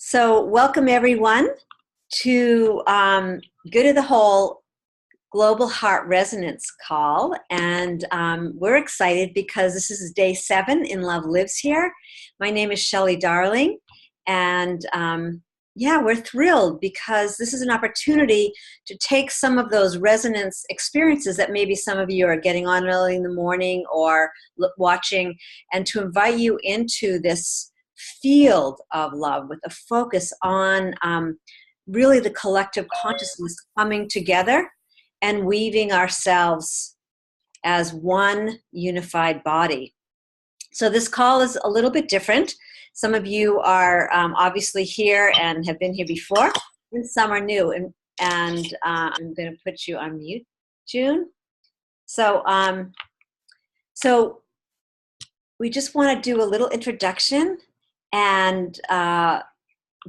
So welcome everyone to Good of the Whole Global Heart Resonance Call. And we're excited because this is day 7 in Love Lives Here. My name is Shelley Darling. And yeah, we're thrilled because this is an opportunity to take some of those resonance experiences that maybe some of you are getting on early in the morning or watching, and to invite you into this field of love with a focus on really the collective consciousness coming together and weaving ourselves as one unified body. So this call is a little bit different. Some of you are obviously here and have been here before, and some are new. And I'm going to put you on mute, June. So we just want to do a little introduction, and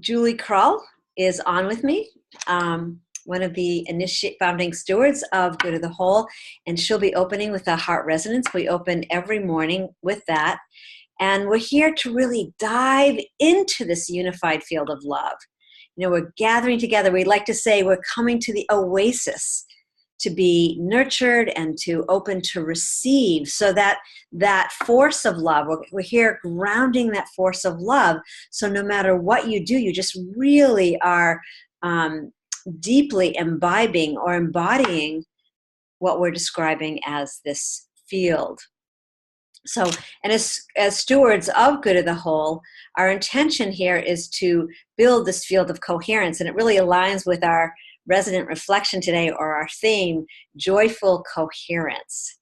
Julie Krull is on with me, one of the founding stewards of Good of the Whole, and she'll be opening with a heart resonance. We open every morning with that, and we're here to really dive into this unified field of love. You know, we're gathering together. We'd like to say we're coming to the Oasis to be nurtured and to open to receive, so that force of love, we're here grounding that force of love. So no matter what you do, you just really are deeply imbibing or embodying what we're describing as this field. So, and as stewards of Good of the Whole, our intention here is to build this field of coherence, and it really aligns with our resident reflection today, or our theme, joyful coherence.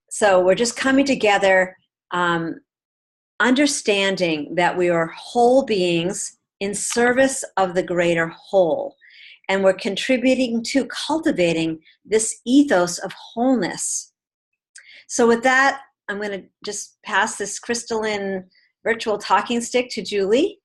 So we're just coming together, understanding that we are whole beings in service of the greater whole. And we're contributing to cultivating this ethos of wholeness. So with that, I'm going to just pass this crystalline virtual talking stick to Julie.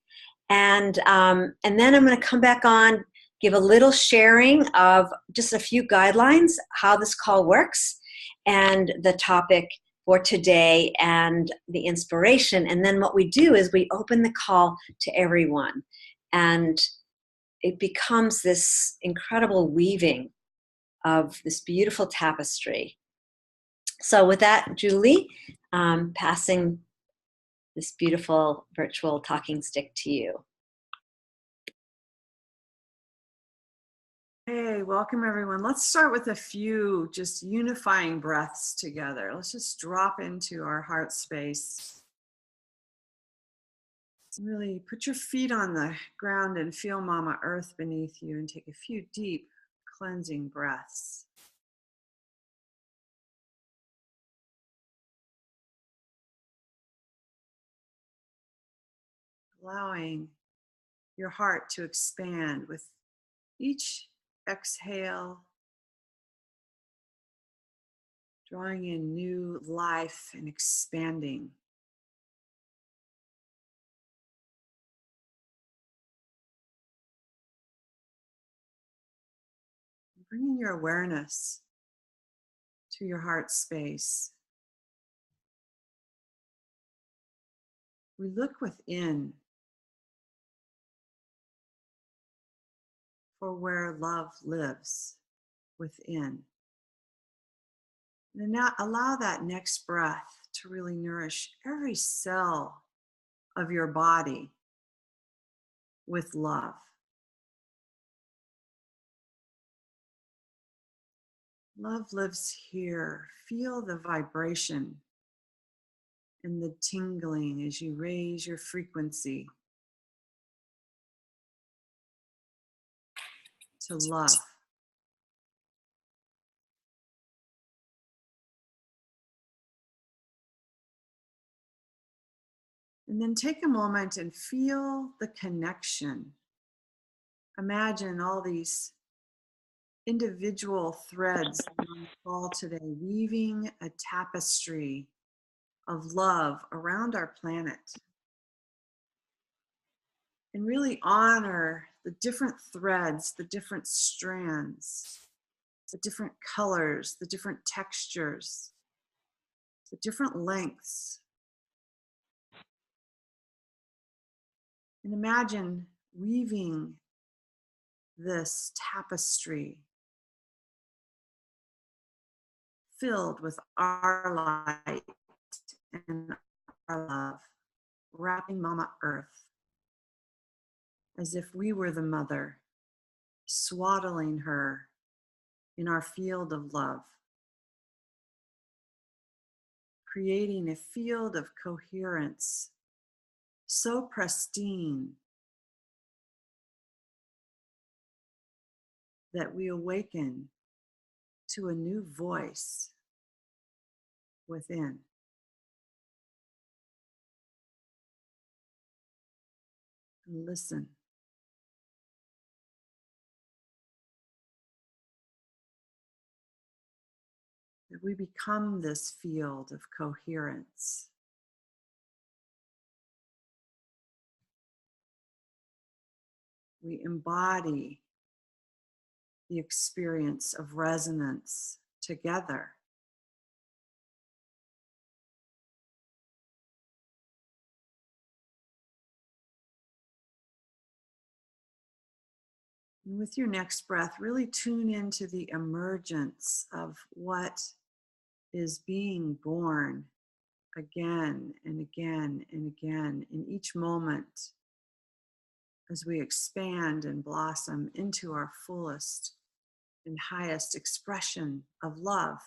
And then I'm going to come back on, give a little sharing of just a few guidelines, how this call works, and the topic for today and the inspiration. And then what we do is we open the call to everyone. And it becomes this incredible weaving of this beautiful tapestry. So with that, Julie, passing this beautiful virtual talking stick to you. Hey, welcome everyone. Let's start with a few just unifying breaths together. Let's just drop into our heart space. Really put your feet on the ground and feel Mama Earth beneath you, and take a few deep cleansing breaths. Allowing your heart to expand with each exhale, drawing in new life and expanding. Bringing your awareness to your heart space. We look within for where love lives within. And now allow that next breath to really nourish every cell of your body with love. Love lives here. Feel the vibration and the tingling as you raise your frequency to love. And then take a moment and feel the connection. Imagine all these individual threads on the call today, weaving a tapestry of love around our planet. And really honor the different threads, the different strands, the different colors, the different textures, the different lengths. And imagine weaving this tapestry filled with our light and our love, wrapping Mama Earth as if we were the mother, swaddling her in our field of love, creating a field of coherence so pristine that we awaken to a new voice within. And listen. That we become this field of coherence. We embody the experience of resonance together. And with your next breath, really tune into the emergence of what is being born again and again and again in each moment as we expand and blossom into our fullest and highest expression of love.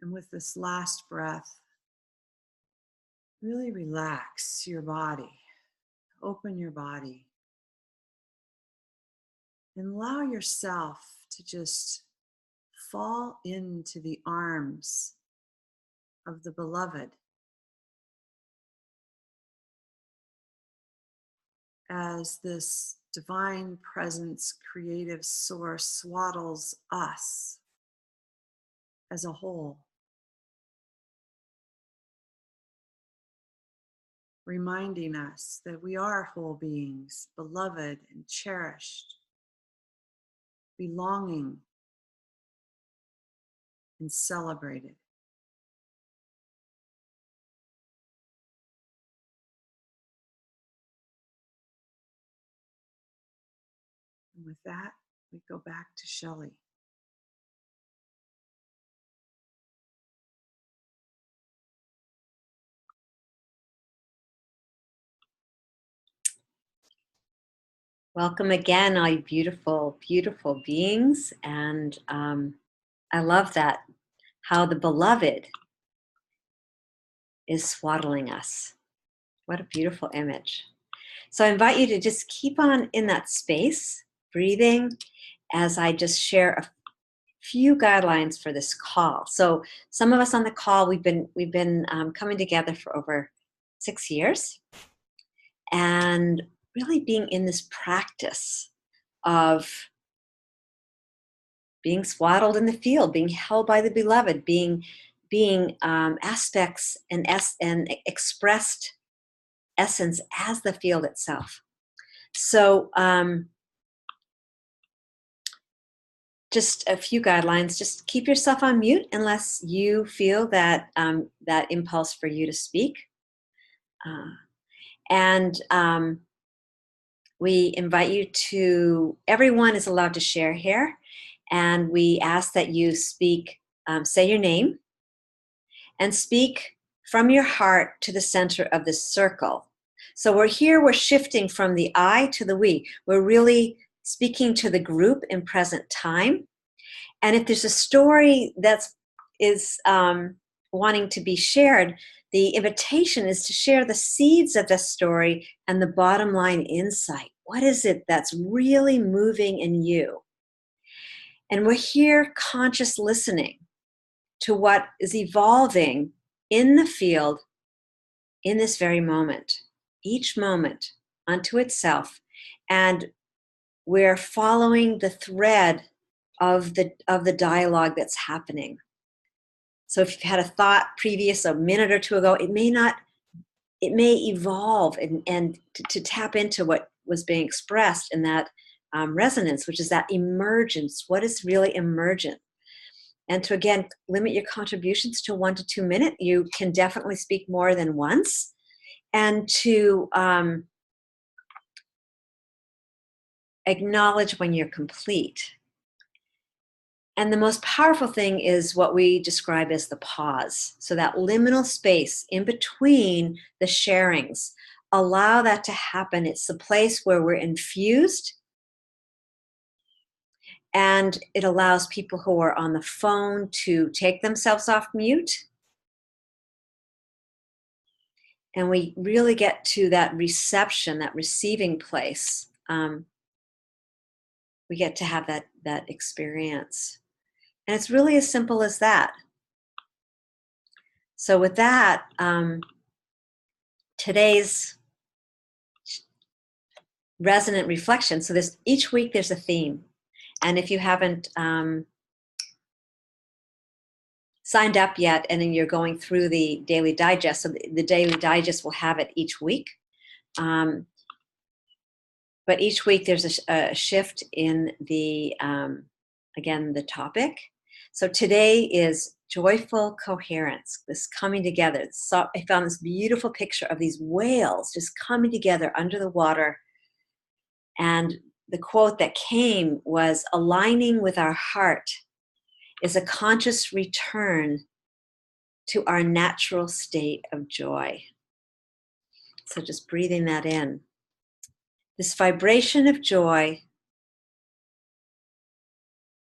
And with this last breath, really relax your body, open your body, and allow yourself to just fall into the arms of the beloved as this divine presence, creative source swaddles us as a whole, reminding us that we are whole beings, beloved and cherished, belonging and celebrated. And with that, we go back to Shelley. Welcome again, all you beautiful, beautiful beings. And I love that, how the beloved is swaddling us. What a beautiful image. So I invite you to just keep on in that space, breathing, as I just share a few guidelines for this call. So some of us on the call, we've been coming together for over 6 years, and really being in this practice of being swaddled in the field, being held by the beloved, being aspects and expressed essence as the field itself. So just a few guidelines. Just keep yourself on mute unless you feel that that impulse for you to speak. And we invite you to, everyone is allowed to share here. And we ask that you speak, say your name, and speak from your heart to the center of this circle. So we're shifting from the I to the we. We're really speaking to the group in present time. And if there's a story that is wanting to be shared, the invitation is to share the seeds of the story and the bottom line insight. What is it that's really moving in you? And we're here conscious listening to what is evolving in the field in this very moment, each moment unto itself. And we're following the thread of the dialogue that's happening. So if you've had a thought previous, a minute or two ago, it may evolve and to tap into what was being expressed in that resonance, which is that emergence. What is really emergent? And to, again, limit your contributions to 1 to 2 minutes. You can definitely speak more than once. And to acknowledge when you're complete. And the most powerful thing is what we describe as the pause. So that liminal space in between the sharings, allow that to happen. It's the place where we're infused, and it allows people who are on the phone to take themselves off mute. And we really get to that reception, that receiving place. We get to have that experience. And it's really as simple as that. So with that, today's resonant reflection. So each week there's a theme. And if you haven't signed up yet, and then you're going through the daily digest, so the daily digest will have it each week. But each week there's a shift in the, again, the topic. So today is joyful coherence, this coming together. So I found this beautiful picture of these whales just coming together under the water. And the quote that came was, aligning with our heart is a conscious return to our natural state of joy. So just breathing that in. This vibration of joy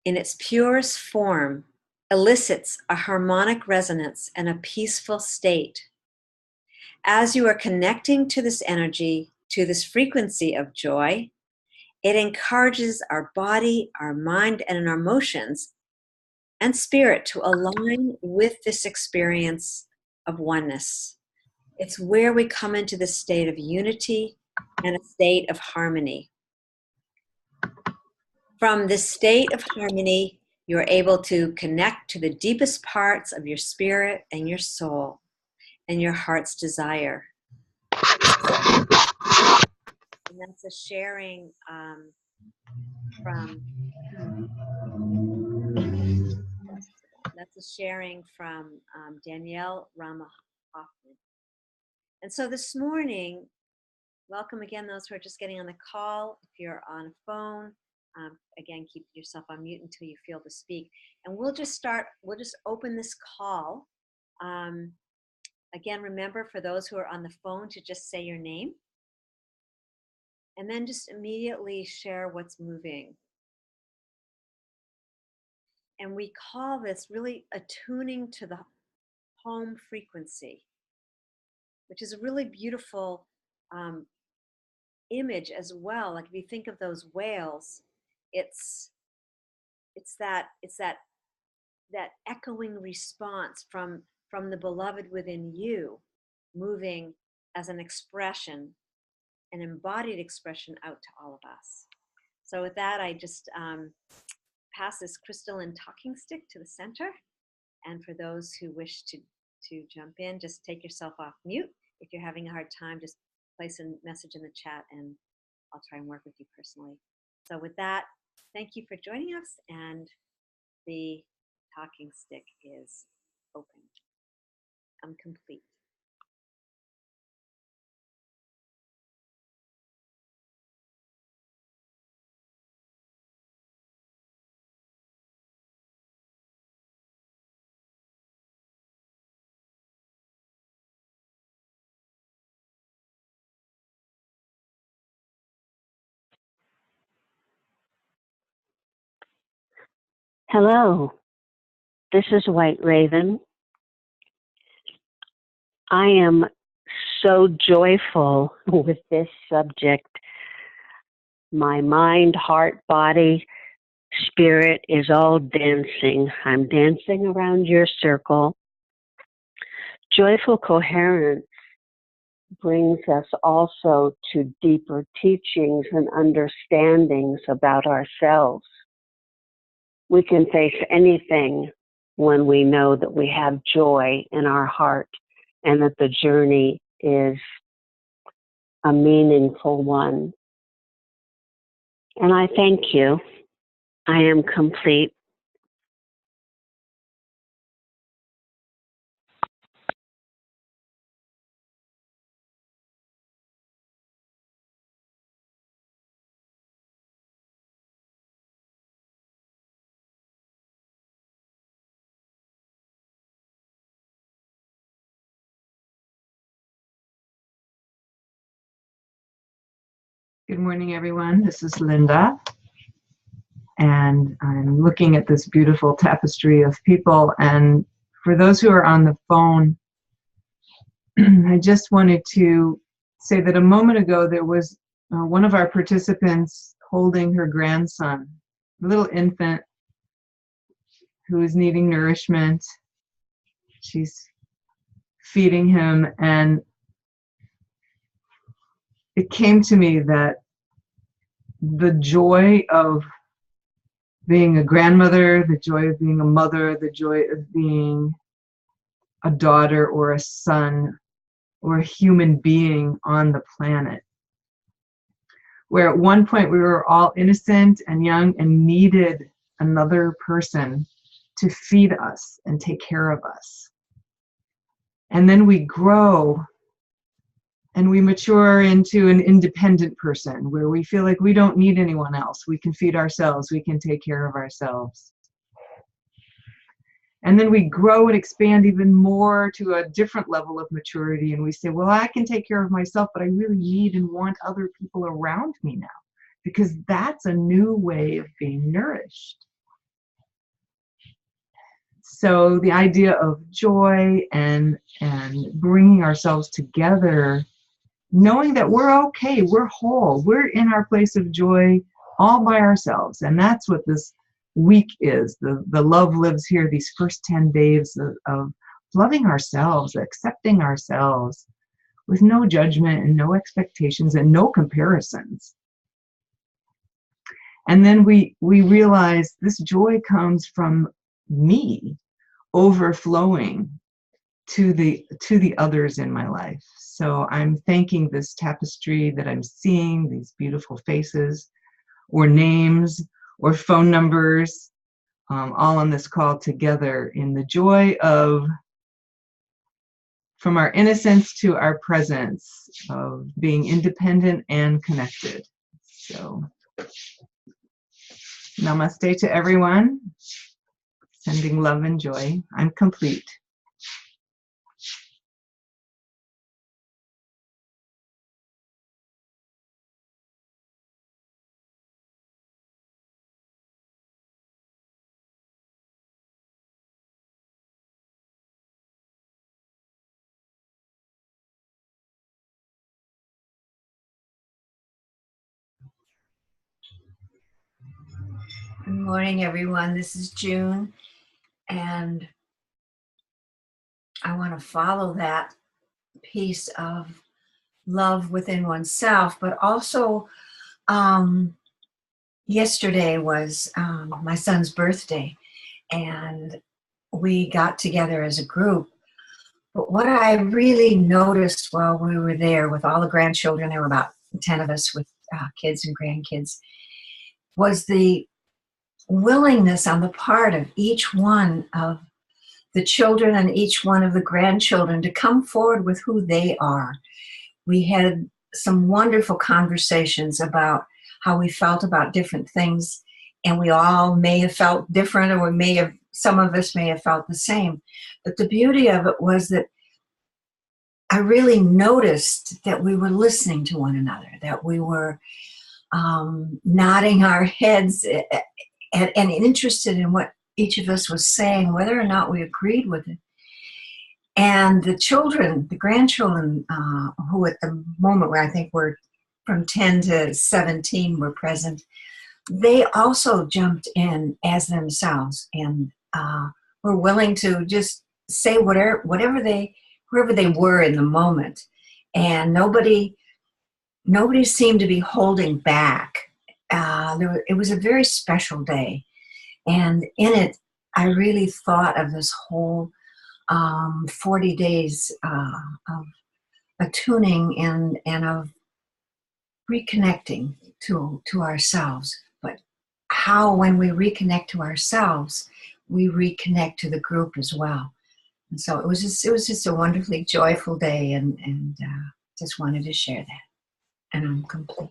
in its purest form elicits a harmonic resonance and a peaceful state. As you are connecting to this energy, to this frequency of joy, it encourages our body, our mind, and our emotions and spirit to align with this experience of oneness. It's where we come into this state of unity and a state of harmony. From this state of harmony, you're able to connect to the deepest parts of your spirit and your soul and your heart's desire. And that's a sharing from Danielle Rama Hoffman. And so this morning, welcome again those who are just getting on the call. If you're on a phone, again, keep yourself on mute until you feel to speak. And we'll just open this call. Again, remember, for those who are on the phone, to just say your name. And then just immediately share what's moving. And we call this really attuning to the home frequency, which is a really beautiful image as well. Like if you think of those whales, it's that echoing response from the beloved within you, moving as an expression, an embodied expression out to all of us. So with that, I just pass this crystalline talking stick to the center. And for those who wish to jump in, just take yourself off mute. If you're having a hard time, just place a message in the chat and I'll try and work with you personally. So with that, thank you for joining us, and the talking stick is open. I'm complete. Hello, this is White Raven. I am so joyful with this subject. My mind, heart, body, spirit is all dancing. I'm dancing around your circle. Joyful coherence brings us also to deeper teachings and understandings about ourselves. We can face anything when we know that we have joy in our heart and that the journey is a meaningful one. And I thank you. I am complete. Good morning, everyone. This is Linda, and I'm looking at this beautiful tapestry of people. And for those who are on the phone, I just wanted to say that a moment ago there was one of our participants holding her grandson, a little infant who is needing nourishment. She's feeding him, and it came to me that the joy of being a grandmother, the joy of being a mother, the joy of being a daughter or a son or a human being on the planet, where at one point we were all innocent and young and needed another person to feed us and take care of us. And then we grow and we mature into an independent person where we feel like we don't need anyone else. We can feed ourselves. We can take care of ourselves. And then we grow and expand even more to a different level of maturity. And we say, well, I can take care of myself, but I really need and want other people around me now, because that's a new way of being nourished. So the idea of joy and bringing ourselves together, knowing that we're okay, we're whole, we're in our place of joy all by ourselves. And that's what this week is. The Love Lives Here, these first 10 days of loving ourselves, accepting ourselves with no judgment and no expectations and no comparisons. And then we realize this joy comes from me overflowing to the others in my life. So I'm thanking this tapestry that I'm seeing, these beautiful faces or names or phone numbers, all on this call together in the joy of, from our innocence to our presence, of being independent and connected. So namaste to everyone. Sending love and joy. I'm complete. Good morning, everyone. This is June, and I want to follow that piece of love within oneself, but also yesterday was my son's birthday, and we got together as a group. But what I really noticed while we were there with all the grandchildren, there were about 10 of us with kids and grandkids, was the willingness on the part of each one of the children and each one of the grandchildren to come forward with who they are. We had some wonderful conversations about how we felt about different things, and we all may have felt different, or some of us may have felt the same. But the beauty of it was that I really noticed that we were listening to one another, that we were nodding our heads and interested in what each of us was saying, whether or not we agreed with it. And the children, the grandchildren, who at the moment where I think were from 10 to 17 were present, they also jumped in as themselves and were willing to just say wherever they were in the moment. And nobody seemed to be holding back. It was a very special day. And in it, I really thought of this whole 40 days of attuning and of reconnecting to ourselves. But how, when we reconnect to ourselves, we reconnect to the group as well. And so it was just a wonderfully joyful day, and just wanted to share that. And I'm complete.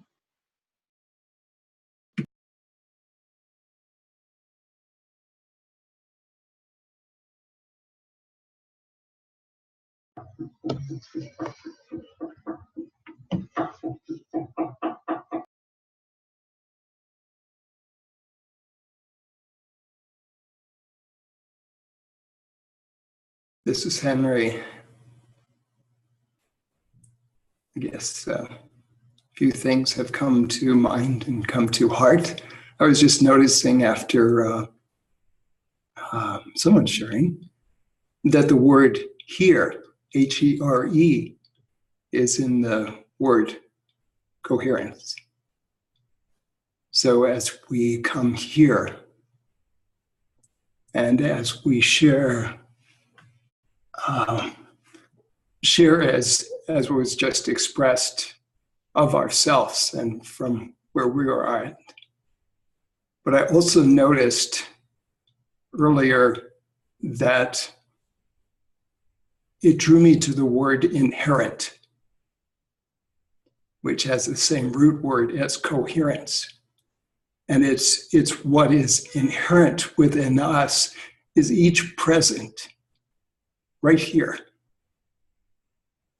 This is Henry. I guess a few things have come to mind and come to heart. I was just noticing after someone sharing that the word here, H-E-R-E, is in the word coherence. So as we come here and as we share as was just expressed of ourselves and from where we are at. But I also noticed earlier that it drew me to the word inherent, which has the same root word as coherence. And it's what is inherent within us is each present right here.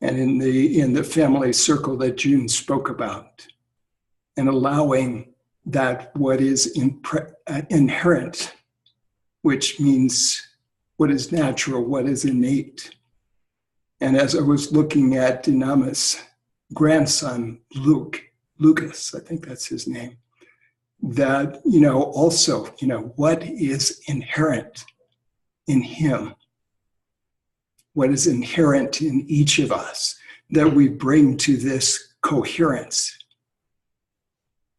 And in the family circle that June spoke about, and allowing that what is inherent, which means what is natural, what is innate. And as I was looking at Dinama's grandson, Lucas, I think that's his name, that, also, what is inherent in him, what is inherent in each of us that we bring to this coherence,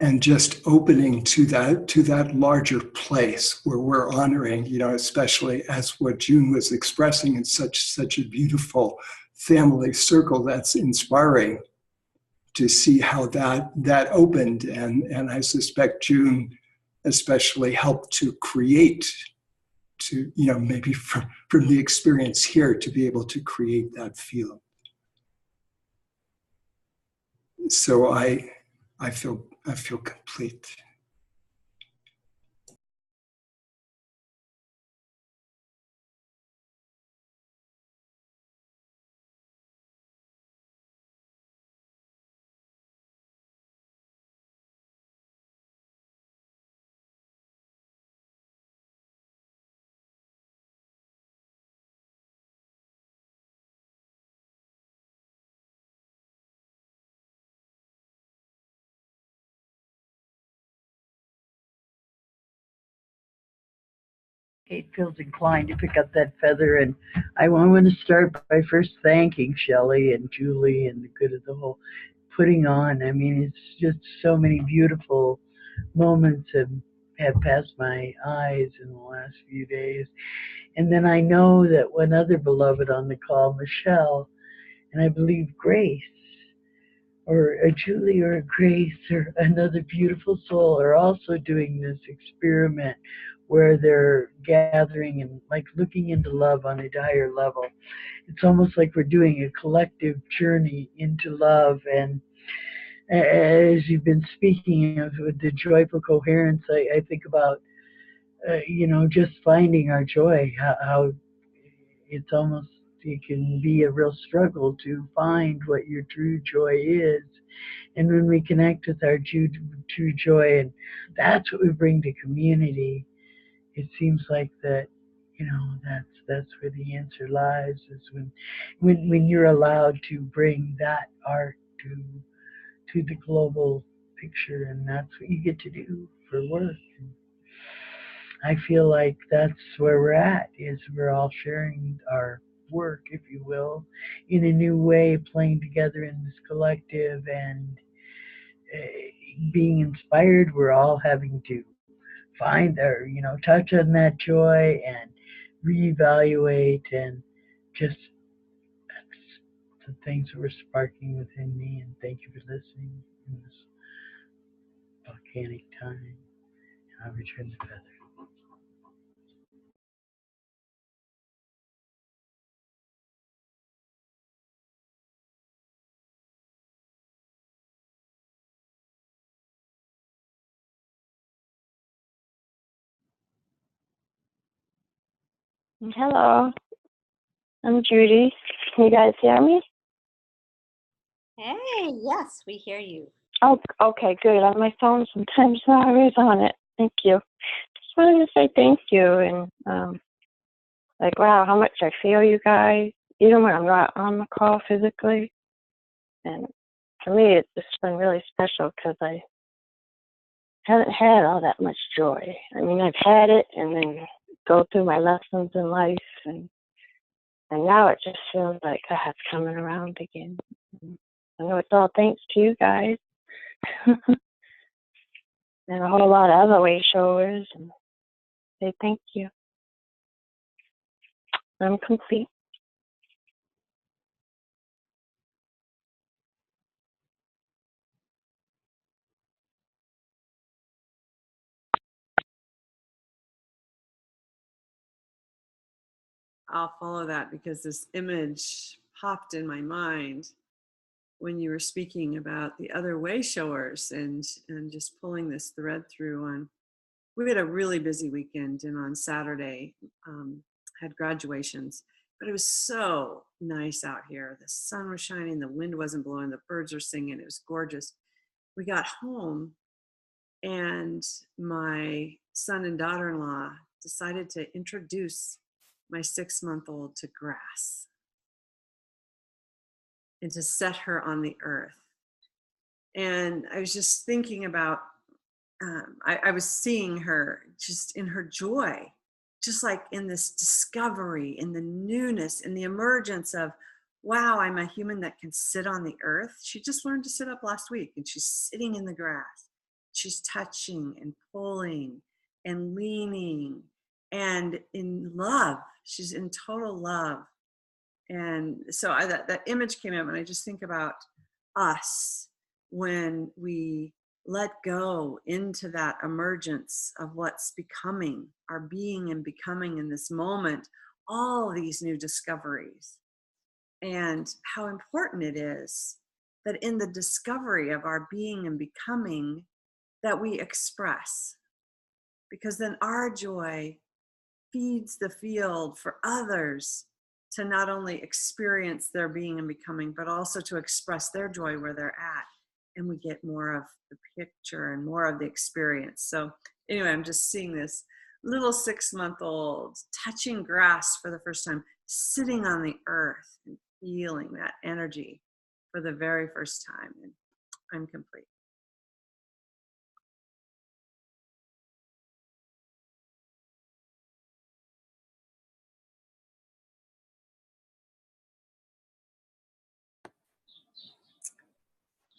and just opening to that larger place where we're honoring, especially as what June was expressing in such a beautiful family circle. That's inspiring to see how that opened, and I suspect June especially helped to create, to maybe from the experience here, to be able to create that feeling. So I feel complete. Kate feels inclined to pick up that feather, and I want to start by first thanking Shelley and Julie and the good of the whole putting on. I mean, it's just so many beautiful moments have passed my eyes in the last few days. And then I know that one other beloved on the call, Michelle, and I believe Grace, or a Julie or a Grace or another beautiful soul are also doing this experiment where they're gathering and like looking into love on a higher level. It's almost like we're doing a collective journey into love. And as you've been speaking of with the joyful coherence, I think about, just finding our joy, how it's almost, it can be a real struggle to find what your true joy is. And when we connect with our true joy, and that's what we bring to community, it seems like that, that's where the answer lies, is when you're allowed to bring that art to the global picture, and that's what you get to do for work. And I feel like that's where we're at, is we're all sharing our work, if you will, in a new way, playing together in this collective, and being inspired. We're all having to find our, touch on that joy and reevaluate, and just, that's the things that were sparking within me. And thank you for listening. in this volcanic time. And I'll return the feather. Hello, I'm Judy. Can you guys hear me? Hey, yes, we hear you. Oh, okay, good. On my phone, sometimes not always on it. Thank you. Just wanted to say thank you and like, wow, how much I feel you guys, even when I'm not on the call physically. And for me, it's just been really special because I haven't had all that much joy. I mean, I've had it and then go through my lessons in life, and now it just feels like it's coming around again. I know it's all thanks to you guys and a whole lot of other way showers. And say thank you. I'm complete. I'll follow that because this image popped in my mind when you were speaking about the other way showers and just pulling this thread through on. We had a really busy weekend, and on Saturday had graduations, but it was so nice out here. The sun was shining, the wind wasn't blowing, the birds were singing, it was gorgeous. We got home and my son and daughter-in-law decided to introduce my 6-month-old to grass and to set her on the earth. And I was just thinking about, I was seeing her just in her joy, just like in this discovery, in the newness, in the emergence of, wow, I'm a human that can sit on the earth. She just learned to sit up last week, and she's sitting in the grass. She's touching and pulling and leaning and in love. She's in total love. And so that image came up, and I just think about us when we let go into that emergence of what's becoming, our being and becoming in this moment, all these new discoveries, and how important it is that in the discovery of our being and becoming that we express, because then our joy feeds the field for others to not only experience their being and becoming, but also to express their joy where they're at. And we get more of the picture and more of the experience. So anyway, I'm just seeing this little 6-month-old touching grass for the first time, sitting on the earth and feeling that energy for the very first time. And I'm complete.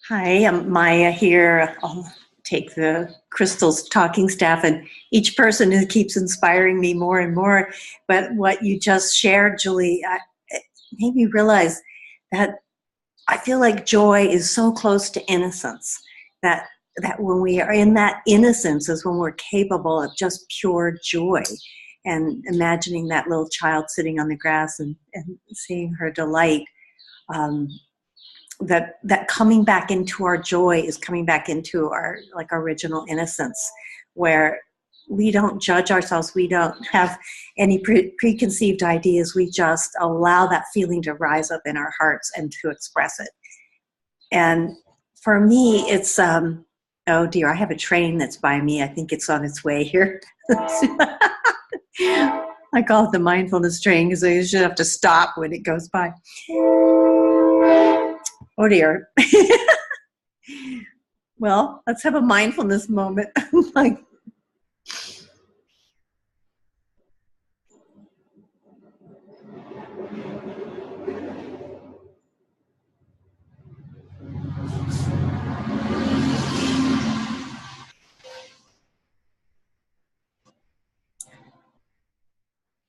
Hi, I'm Maya here. I'll take the crystal's talking staff, and each person who keeps inspiring me more and more. But what you just shared, Julie, it made me realize that I feel like joy is so close to innocence, that when we are in that innocence is when we're capable of just pure joy. And imagining that little child sitting on the grass and seeing her delight. That coming back into our joy is coming back into our original innocence, where we don't judge ourselves, we don't have any preconceived ideas, we just allow that feeling to rise up in our hearts and to express it. And for me, it's oh dear, I have a train that's by me. I think it's on its way here. I call it the mindfulness train because I usually have to stop when it goes by. Oh dear. Well, let's have a mindfulness moment.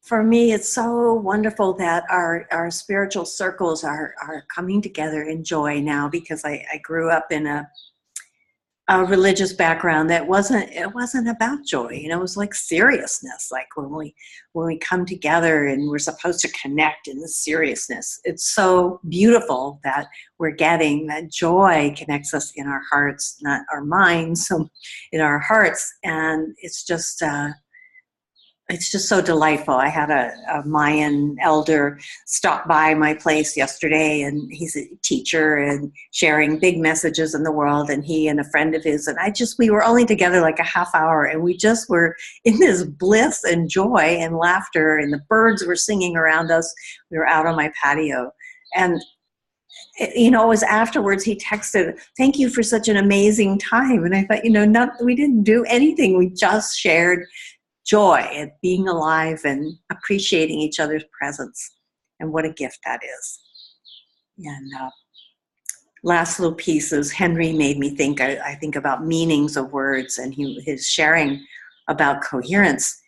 For me, it's so wonderful that our spiritual circles are coming together in joy now, because I grew up in a a religious background that it wasn't about joy. It was like seriousness, like when we come together and we're supposed to connect in the seriousness. It's so beautiful that we're getting that joy connects us in our hearts, not our minds, so in our hearts. And it's just so delightful. I had a Mayan elder stop by my place yesterday, and he's a teacher and sharing big messages in the world, and he and a friend of his, and we were only together like a half hour, and we just were in this bliss and joy and laughter, and the birds were singing around us. We were out on my patio, and it was afterwards he texted, "Thank you for such an amazing time." And I thought, we didn't do anything. We just shared joy at being alive and appreciating each other's presence. And what a gift that is. And last little pieces, Henry made me think, I think about meanings of words, and his sharing about coherence.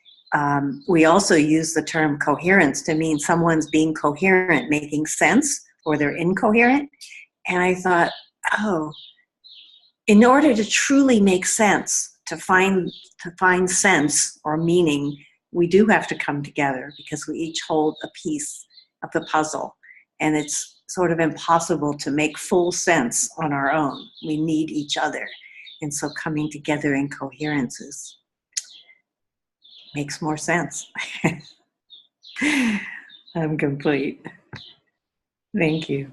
We also use the term coherence to mean someone's being coherent, making sense, or they're incoherent. And I thought, in order to truly make sense, to find sense or meaning, we do have to come together, because we each hold a piece of the puzzle, and it's sort of impossible to make full sense on our own. We need each other, and so coming together in coherence makes more sense. I'm complete. Thank you.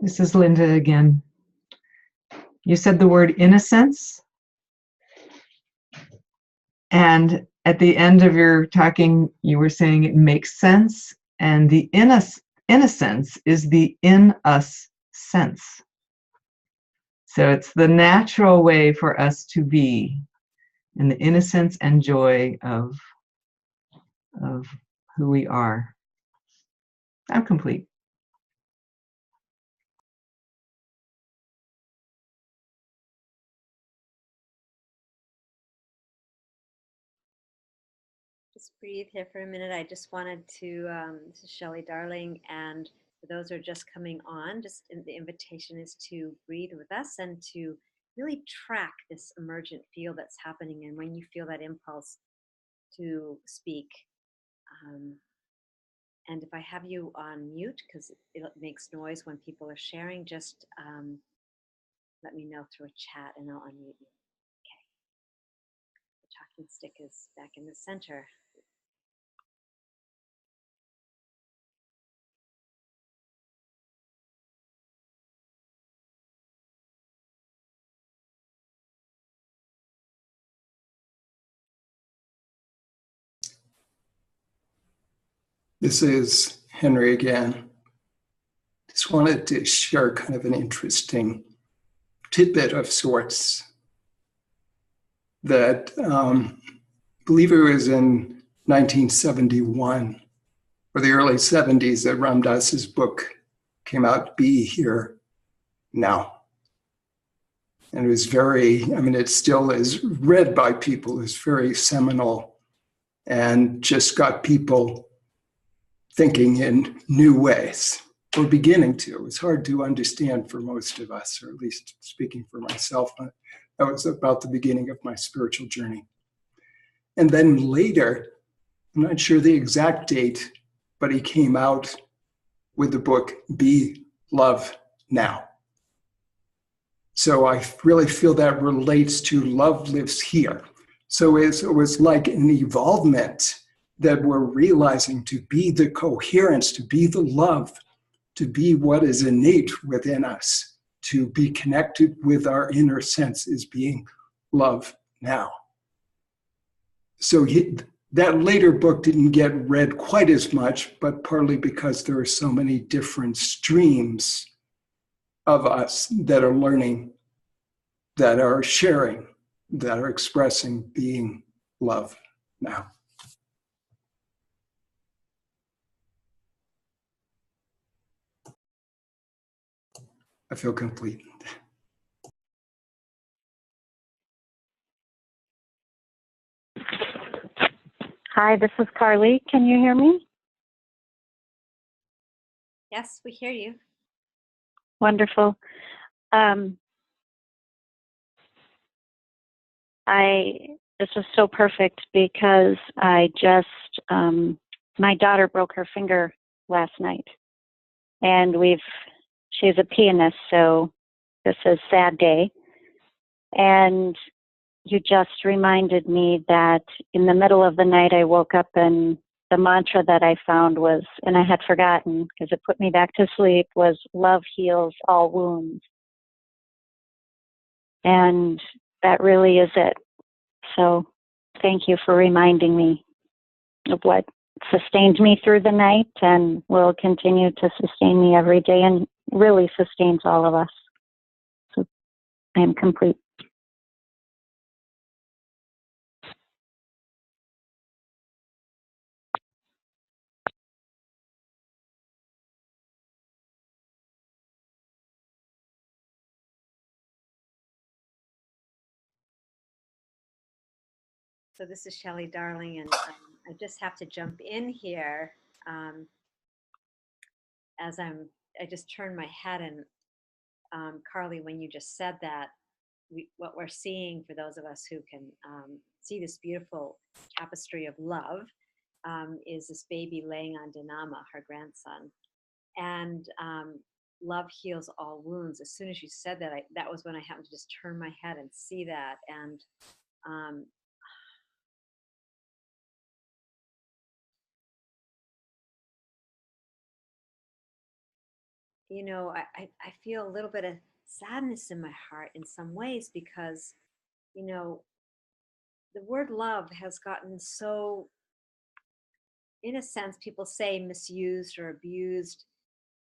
This is Linda again. You said the word innocence, and at the end of your talking, you were saying it makes sense, and the innocence is the in us sense. So it's the natural way for us to be, in the innocence and joy of who we are. I'm complete. Just breathe here for a minute. I just wanted to, this is Shelley, darling, and for those who are just coming on, the invitation is to breathe with us and to really track this emergent field that's happening. And when you feel that impulse to speak, and if I have you on mute, because it makes noise when people are sharing, just let me know through a chat and I'll unmute you. Okay. The talking stick is back in the center. This is Henry again. Just wanted to share kind of an interesting tidbit of sorts that I believe it was in 1971 or the early 70s that Ram Dass's book came out, Be Here Now. And it was it still is read by people. It's very seminal and just got people thinking in new ways, or beginning to. It's hard to understand for most of us, or at least speaking for myself. That was about the beginning of my spiritual journey. And then later, I'm not sure the exact date, but he came out with the book, Be Love Now. So I really feel that relates to love lives here. So it was like an evolvement that we're realizing to be the coherence, to be the love, to be what is innate within us, to be connected with our inner sense is being love now. So that later book didn't get read quite as much, but partly because there are so many different streams of us that are learning, that are sharing, that are expressing being love now. I feel complete. Hi, this is Carly. Can you hear me? Yes, we hear you. Wonderful. This was so perfect because I just, my daughter broke her finger last night, and she's a pianist, so this is a sad day. And you just reminded me that in the middle of the night I woke up and the mantra that I found was, and I had forgotten because it put me back to sleep, was love heals all wounds. And that really is it. So thank you for reminding me of what sustained me through the night and will continue to sustain me every day and really sustains all of us. So I am complete. So this is Shelley, darling, and I just have to jump in here as I just turned my head and Carly, when you just said that, what we're seeing for those of us who can see this beautiful tapestry of love is this baby laying on Dinama, her grandson, and love heals all wounds. As soon as you said that, that was when I happened to just turn my head and see that, and you know, I feel a little bit of sadness in my heart in some ways because, you know, the word love has gotten so, in a sense, people say misused or abused.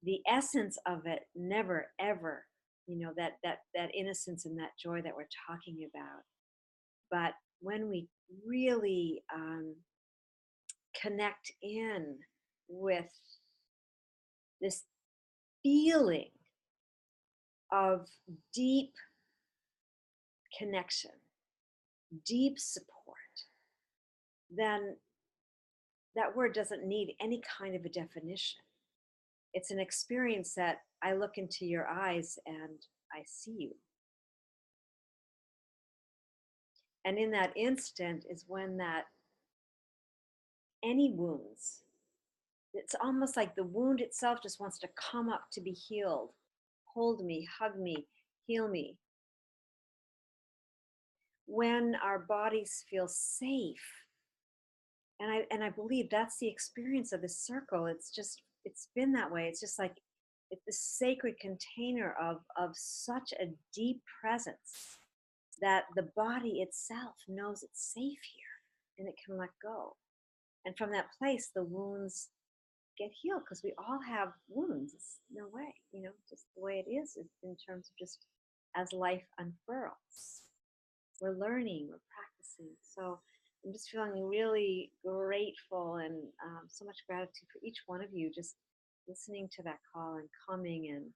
The essence of it never, ever, you know, that innocence and that joy that we're talking about. But when we really connect in with this feeling of deep connection, deep support, then that word doesn't need any kind of a definition. It's an experience that I look into your eyes and I see you. And in that instant is when that any wounds, it's almost like the wound itself just wants to come up to be healed. Hold me, hug me, heal me. When our bodies feel safe, and I believe that's the experience of this circle. It's been that way. It's just like it's this sacred container of such a deep presence that the body itself knows it's safe here and it can let go. And from that place, the wounds get healed because we all have wounds. It's no way, you know, just the way it is in terms of just as life unfurls. We're learning, we're practicing. So I'm just feeling really grateful and so much gratitude for each one of you just listening to that call and coming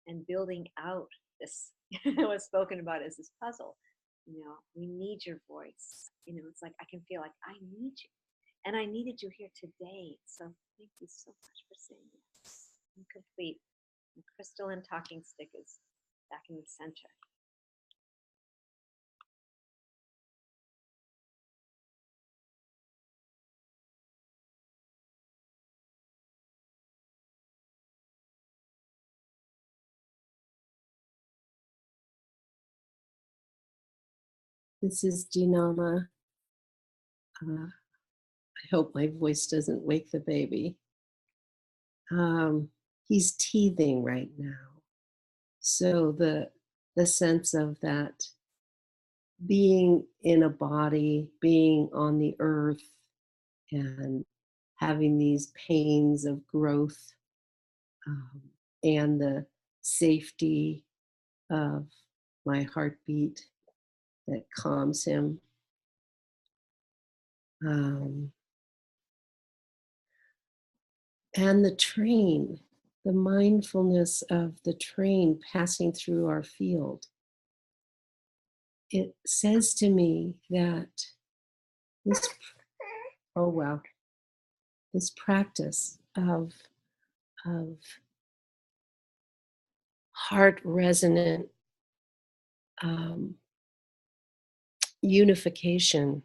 and building out this what's spoken about as this puzzle. You know, we need your voice. You know, it's like I can feel like I need you. And I needed you here today. So thank you so much for saying yes. I'm complete. The crystalline talking stick is back in the center. This is Dinama. I hope my voice doesn't wake the baby. He's teething right now. So the sense of that being in a body, being on the earth, and having these pains of growth, and the safety of my heartbeat that calms him. And the train the mindfulness of the train passing through our field, it says to me that this, oh wow, this practice of heart resonant unification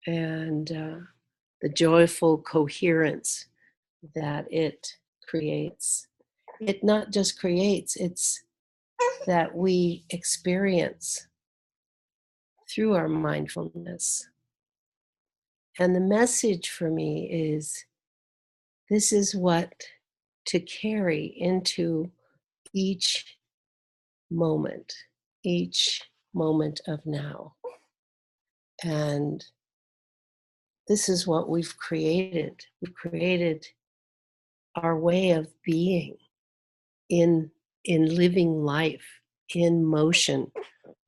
and the joyful coherence that it creates. It not just creates, it's that we experience through our mindfulness. And the message for me is this is what to carry into each moment of now. And this is what we've created. We've created our way of being in living life, in motion,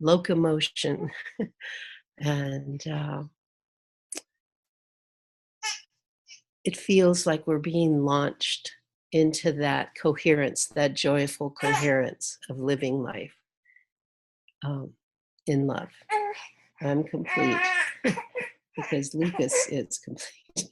locomotion. And it feels like we're being launched into that coherence, that joyful coherence of living life in love. I'm complete because Lucas is complete.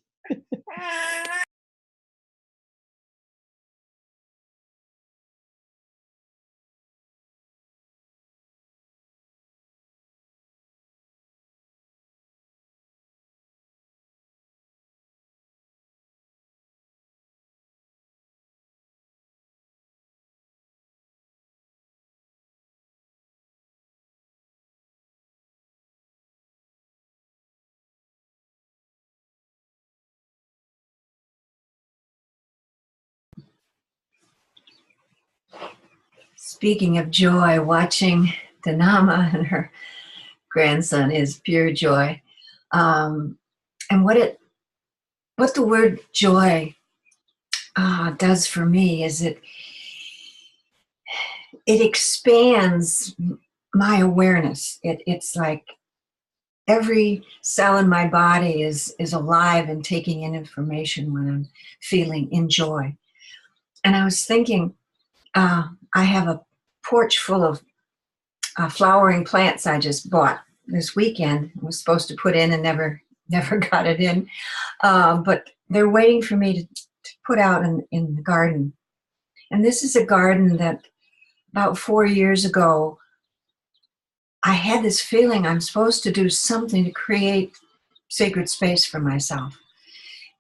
Speaking of joy, watching Danama and her grandson is pure joy. And what the word joy does for me is it expands my awareness. It's like every cell in my body is alive and taking in information when I'm feeling in joy. And I was thinking, I have a porch full of flowering plants I just bought this weekend. I was supposed to put in and never got it in. But they're waiting for me to put out in the garden. And this is a garden that about 4 years ago, I had this feeling I'm supposed to do something to create sacred space for myself.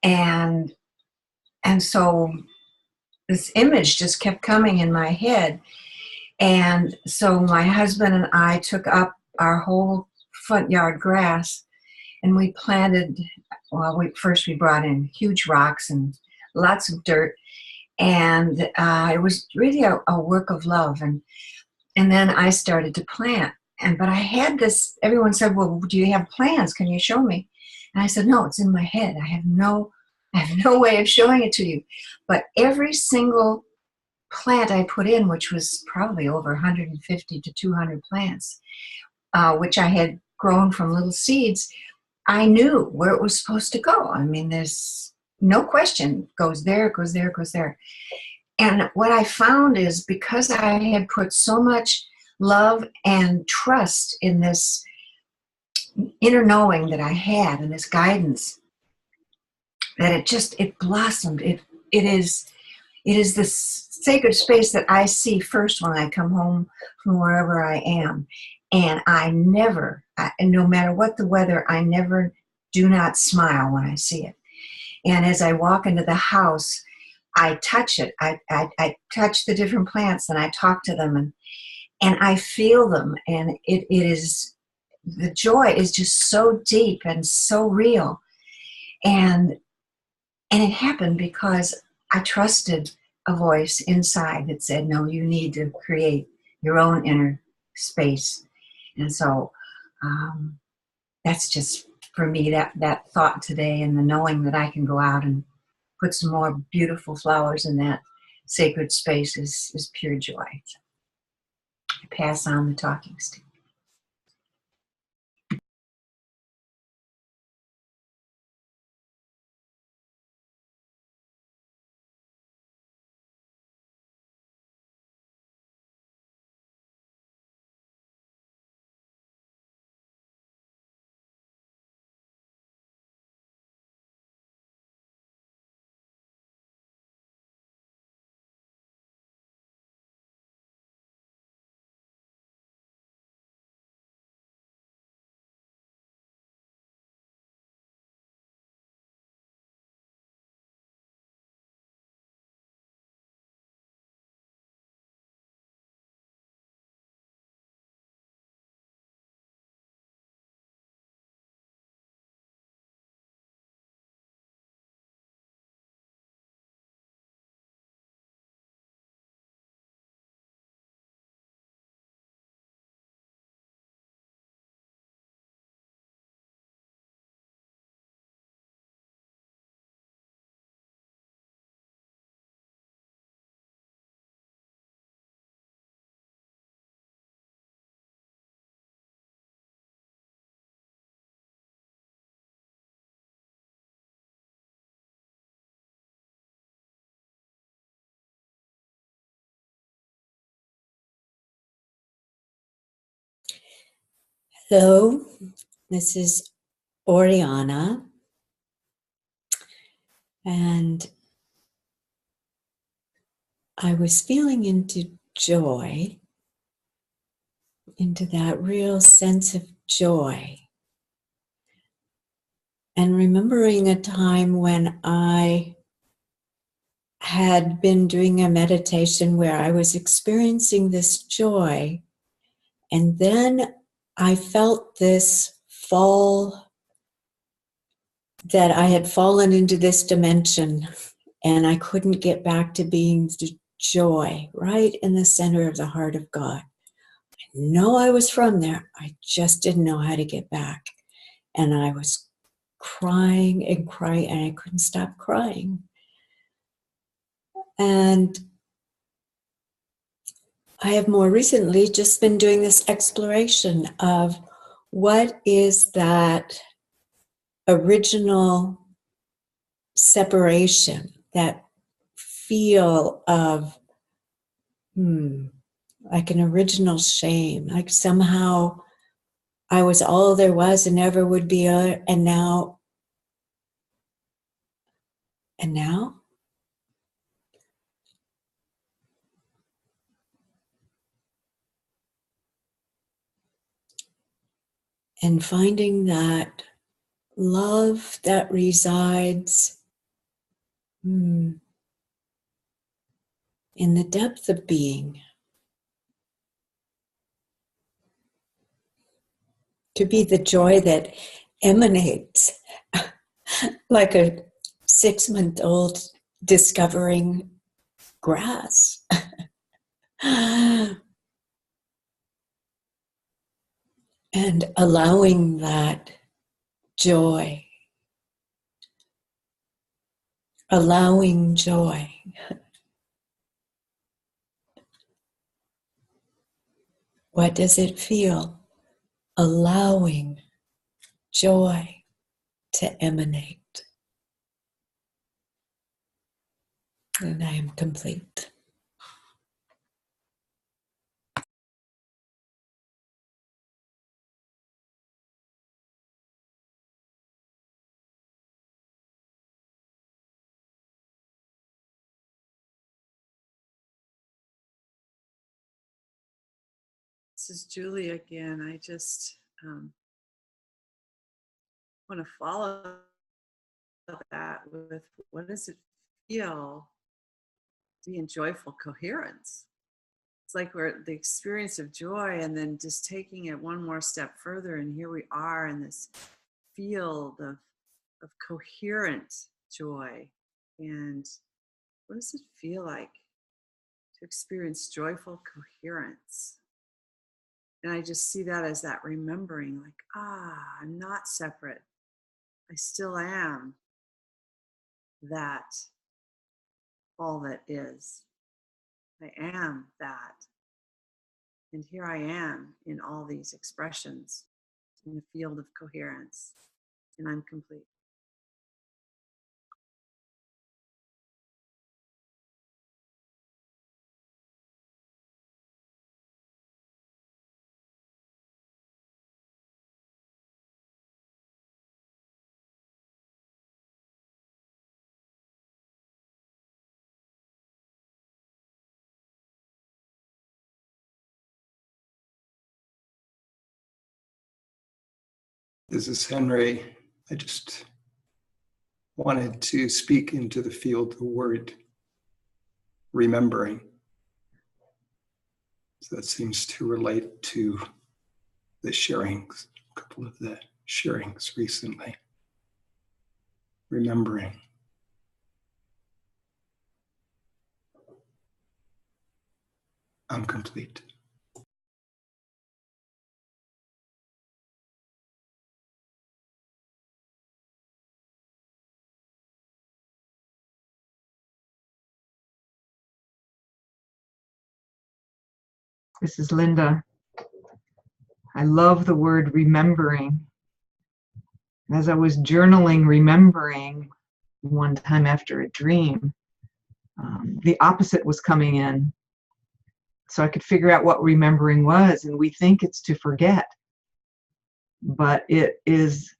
And so this image just kept coming in my head. And so my husband and I took up our whole front yard grass and we planted, well, we brought in huge rocks and lots of dirt. And it was really a work of love. And then I started to plant. But I had this, everyone said, well, do you have plans? Can you show me? And I said, no, it's in my head. I have no way of showing it to you. But every single plant I put in, which was probably over 150 to 200 plants, which I had grown from little seeds, I knew where it was supposed to go. I mean, there's no question, goes there, goes there, goes there. And what I found is because I had put so much love and trust in this inner knowing that I had and this guidance, that it blossomed. It is this sacred space that I see first when I come home from wherever I am. And no matter what the weather, I never do not smile when I see it. And as I walk into the house, I touch it. I touch the different plants and I talk to them and I feel them. And it is, the joy is just so deep and so real. And it happened because I trusted a voice inside that said, no, you need to create your own inner space. And so that's just, for me, that thought today, and the knowing that I can go out and put some more beautiful flowers in that sacred space is pure joy. I pass on the talking stick. Hello, this is Oriana, and I was feeling into joy, into that real sense of joy, and remembering a time when I had been doing a meditation where I was experiencing this joy, and then I felt this fall, that I had fallen into this dimension and I couldn't get back to being the joy right in the center of the heart of God. I know I was from there. I just didn't know how to get back. And I was crying and crying, and I couldn't stop crying. And I have more recently just been doing this exploration of what is that original separation, that feel of like an original shame, like somehow I was all there was and never would be, and now. And finding that love that resides in the depth of being, to be the joy that emanates like a 6-month-old discovering grass. And allowing that joy, allowing joy. What does it feel? Allowing joy to emanate. And I am complete. This is Julie again. I just want to follow that with, what does it feel to be in joyful coherence? It's like we're the experience of joy, and then just taking it one more step further, and here we are in this field of coherent joy. And what does it feel like to experience joyful coherence? And I just see that as that remembering, like, I'm not separate. I still am that, all that is. I am that. And here I am in all these expressions in the field of coherence. And I'm complete. This is Henry. I just wanted to speak into the field the word remembering. So that seems to relate to the sharings, a couple of the sharings recently. Remembering. I'm complete. This is Linda. I love the word remembering. As I was journaling, remembering one time after a dream, the opposite was coming in. So I could figure out what remembering was, and we think it's to forget. but it is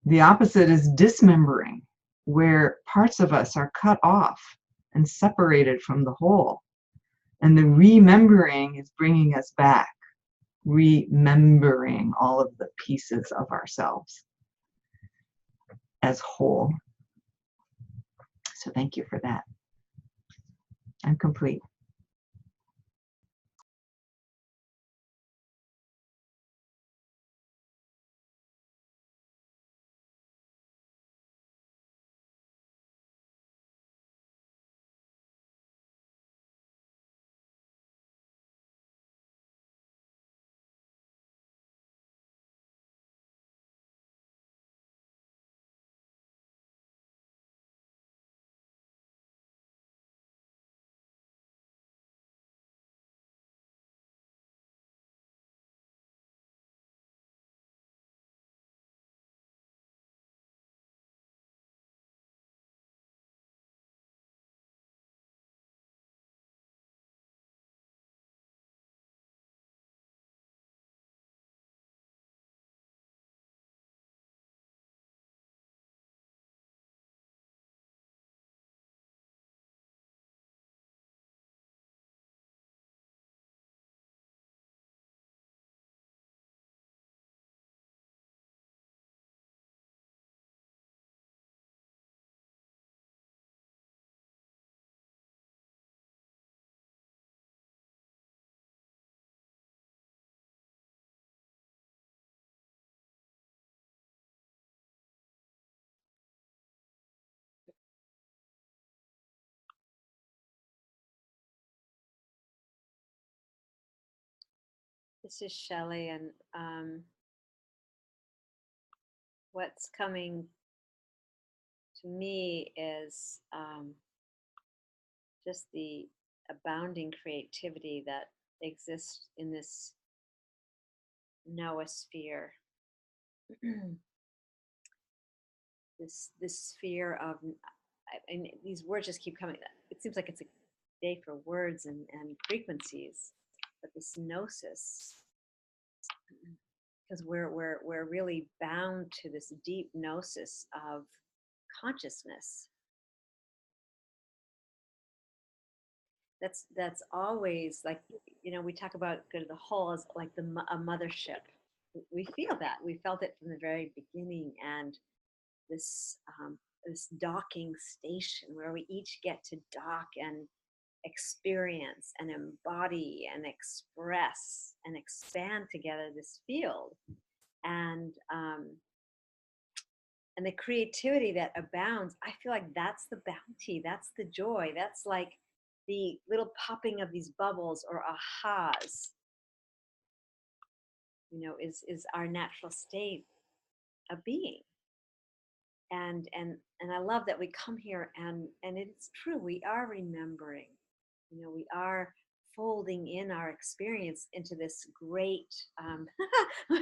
the opposite is dismembering, where parts of us are cut off and separated from the whole. And the remembering is bringing us back, remembering all of the pieces of ourselves as whole. So thank you for that. I'm complete. This is Shelley, and what's coming to me is just the abounding creativity that exists in this noosphere. this sphere of, and these words just keep coming. It seems like it's a day for words and frequencies, but this gnosis, because we're really bound to this deep gnosis of consciousness. That's always like, we talk about go to the whole as like a mothership. We feel that. We felt it from the very beginning, and this this docking station where we each get to dock and experience and embody and express and expand together this field, and the creativity that abounds. I feel like that's the bounty, that's the joy, that's like the little popping of these bubbles or ahas, is our natural state of being. And I love that we come here and it's true, we are remembering, we are folding in our experience into this great I'm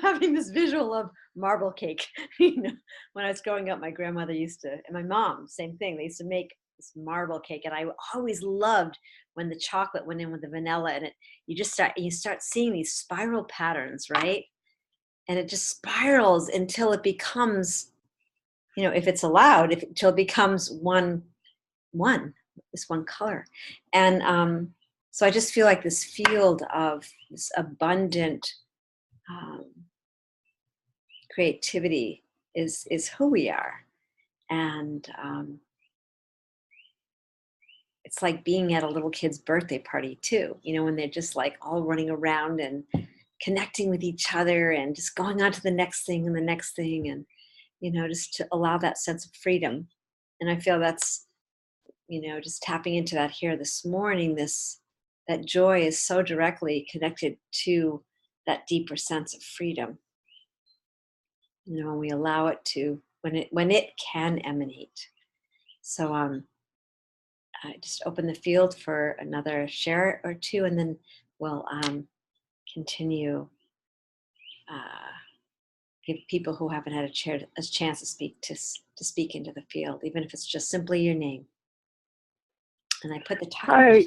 having this visual of marble cake. When I was growing up, my grandmother used to, and my mom, same thing, they used to make this marble cake, and I always loved when the chocolate went in with the vanilla, and you start seeing these spiral patterns, right? And it just spirals until it becomes, if it's allowed, until it becomes this one color. And so I just feel like this field of this abundant creativity is who we are. And it's like being at a little kid's birthday party too, when they're just like all running around and connecting with each other and just going on to the next thing and the next thing, and just to allow that sense of freedom. And I feel that's, just tapping into that here this morning, that joy is so directly connected to that deeper sense of freedom. When we allow it to, when it can emanate. So I just open the field for another share or two, and then we'll continue. Give people who haven't had a chance to speak into the field, even if it's just simply your name. And I put the Hi.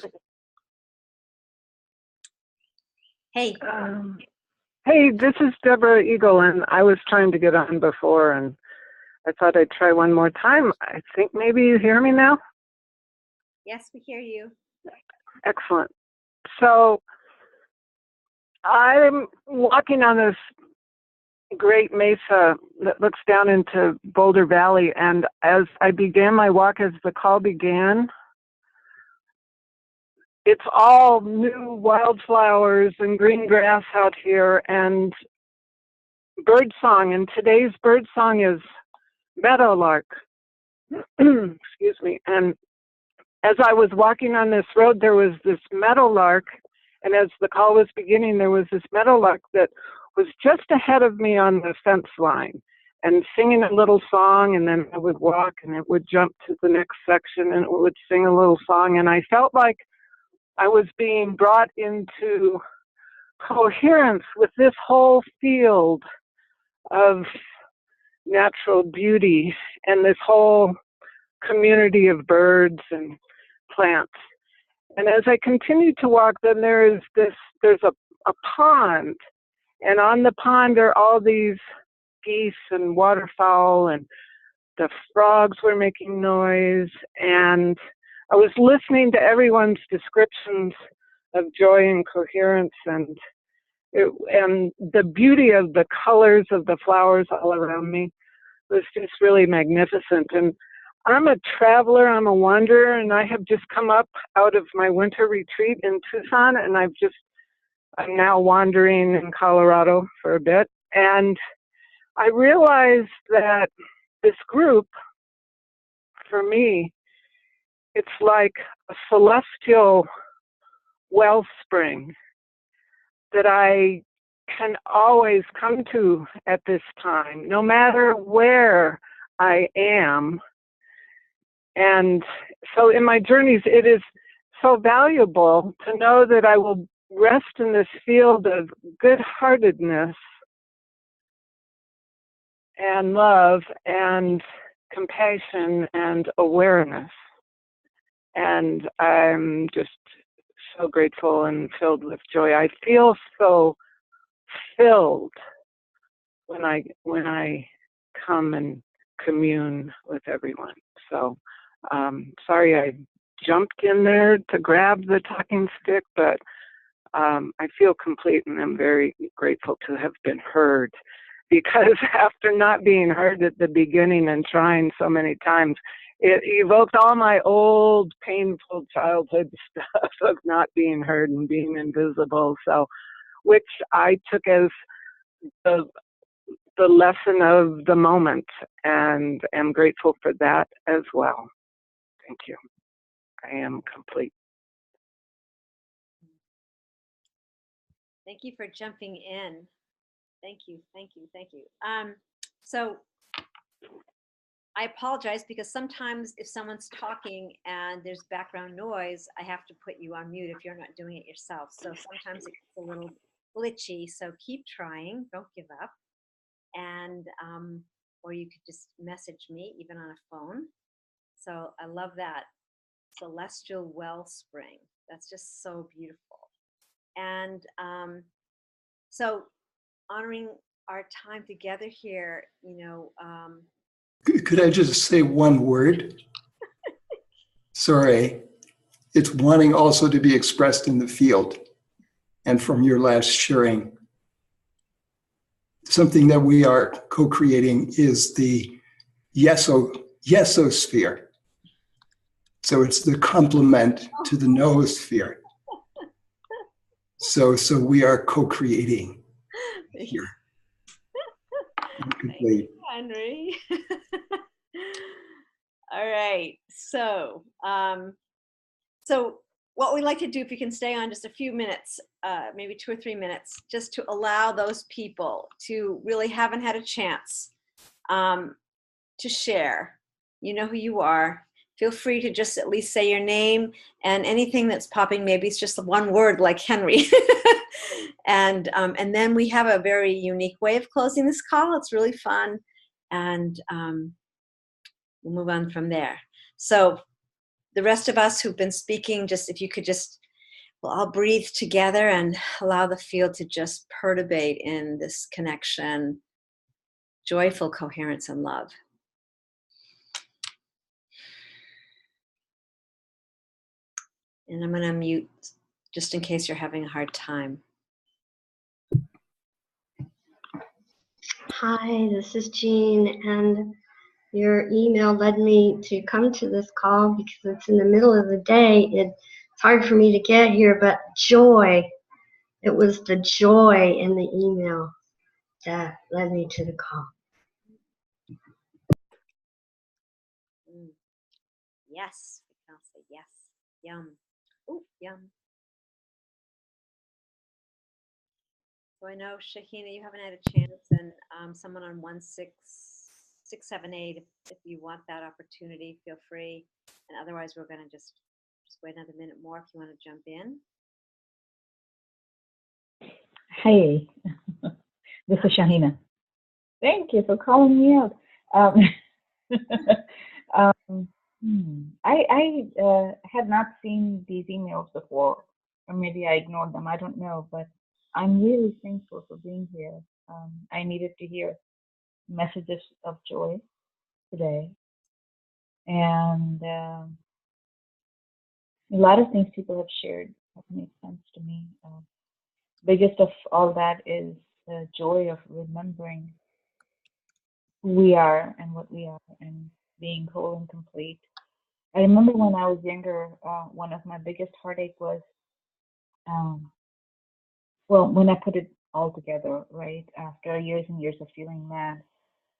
Hey. Hey, this is Deborah Eagle, and I was trying to get on before, and I thought I'd try one more time. I think maybe you hear me now? Yes, we hear you. Excellent. So I'm walking on this great mesa that looks down into Boulder Valley, and as I began my walk, as the call began, it's all new wildflowers and green grass out here and bird song, and today's bird song is meadowlark. Excuse me. And as I was walking on this road, there was this meadowlark, and as the call was beginning, there was this meadowlark that was just ahead of me on the fence line and singing a little song, and then I would walk and it would jump to the next section and it would sing a little song, and I felt like I was being brought into coherence with this whole field of natural beauty and this whole community of birds and plants. And as I continued to walk, then there's a pond, and on the pond are all these geese and waterfowl, and the frogs were making noise, and I was listening to everyone's descriptions of joy and coherence, and the beauty of the colors of the flowers all around me was just really magnificent. And I'm a traveler, I'm a wanderer, and I have just come up out of my winter retreat in Tucson, and I'm now wandering in Colorado for a bit. And I realized that this group, for me, it's like a celestial wellspring that I can always come to at this time, no matter where I am. And so in my journeys, it is so valuable to know that I will rest in this field of good-heartedness and love and compassion and awareness. And I'm just so grateful and filled with joy. I feel so filled when I come and commune with everyone. So sorry I jumped in there to grab the talking stick, but I feel complete, and I'm very grateful to have been heard, because after not being heard at the beginning and trying so many times, it evoked all my old painful childhood stuff of not being heard and being invisible, so which I took as the lesson of the moment, and am grateful for that as well. Thank you. I am complete. Thank you for jumping in. Thank you, thank you, thank you. So I apologize, because sometimes if someone's talking and there's background noise, I have to put you on mute if you're not doing it yourself. So sometimes it gets a little glitchy, so keep trying, don't give up. And, or you could just message me even on a phone. So I love that. Celestial wellspring. That's just so beautiful. And so honoring our time together here, Could I just say one word? Sorry. It's wanting also to be expressed in the field. And from your last sharing, something that we are co-creating is the yesosphere. So it's the complement to the noosphere. So we are co-creating here. Thank you, Henry. All right. So what we'd like to do, if you can stay on just a few minutes, maybe 2 or 3 minutes, just to allow those people to really haven't had a chance to share. You know who you are. Feel free to just at least say your name and anything that's popping. Maybe it's just one word like Henry. And then we have a very unique way of closing this call. It's really fun. And we'll move on from there. So the rest of us who've been speaking, just if you could just, We'll all breathe together and allow the field to just perturbate in this connection, joyful coherence and love. And I'm going to mute just in case you're having a hard time. Hi, this is Jean, and your email led me to come to this call because it's in the middle of the day. It's hard for me to get here, but joy, it was the joy in the email that led me to the call. Yes, we can all say yes. Yum. Ooh, yum. So I know, Shahina, you haven't had a chance, and someone on 16678, if you want that opportunity, feel free. And otherwise, we're going to just wait another minute more if you want to jump in. Hey, this is Shahina. Thank you for calling me out. I had not seen these emails before, or maybe I ignored them. I don't know, but I'm really thankful for being here. I needed to hear messages of joy today, and a lot of things people have shared have made sense to me. Biggest of all that is the joy of remembering who we are and what we are and being whole and complete. I remember when I was younger, one of my biggest heartache was, when I put it all together, right, after years and years of feeling mad,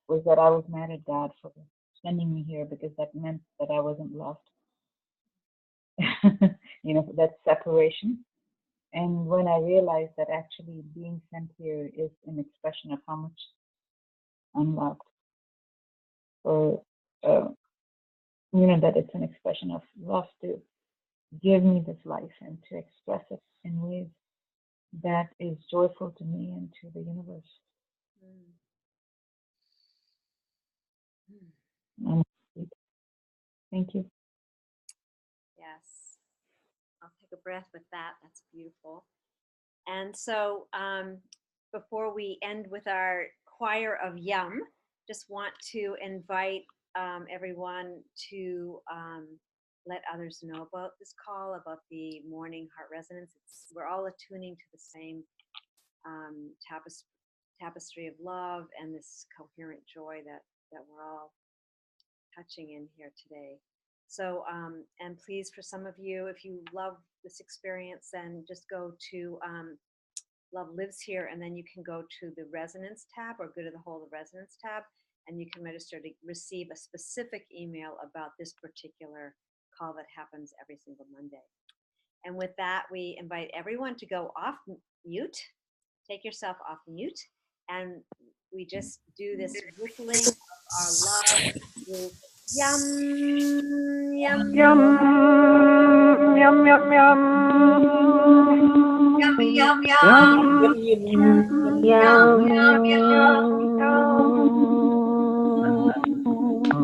was that I was mad at God for sending me here because that meant that I wasn't loved. That separation. And when I realized that actually being sent here is an expression of how much I'm loved, or that it's an expression of love to give me this life and to express it in ways that is joyful to me and to the universe. Thank you. Yes. I'll take a breath with that. That's beautiful. And so before we end with our choir of yum, just want to invite everyone to let others know about this call, about the morning heart resonance. We're all attuning to the same tapestry of love and this coherent joy that we're all touching in here today. So, and please, for some of you, if you love this experience, then just go to Love Lives Here, and then you can go to the Resonance tab or go to the Whole of Resonance tab, and you can register to receive a specific email about this particular call that happens every single Monday. And with that, we invite everyone to go off mute, take yourself off mute, and we just do this rippling of our love through yum, yum, Yum, yum, yum, yum. yum, yum, yum, Yum,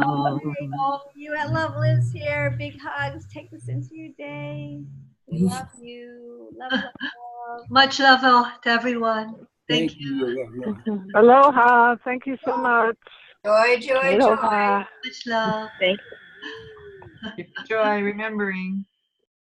all of you at Love Lives Here, big hugs. Take this into your day. We love you. Love, love, love. Much love to everyone. Thank you. Aloha. Thank you so much. Joy, joy, Aloha. Much love. Thank Joy, remembering.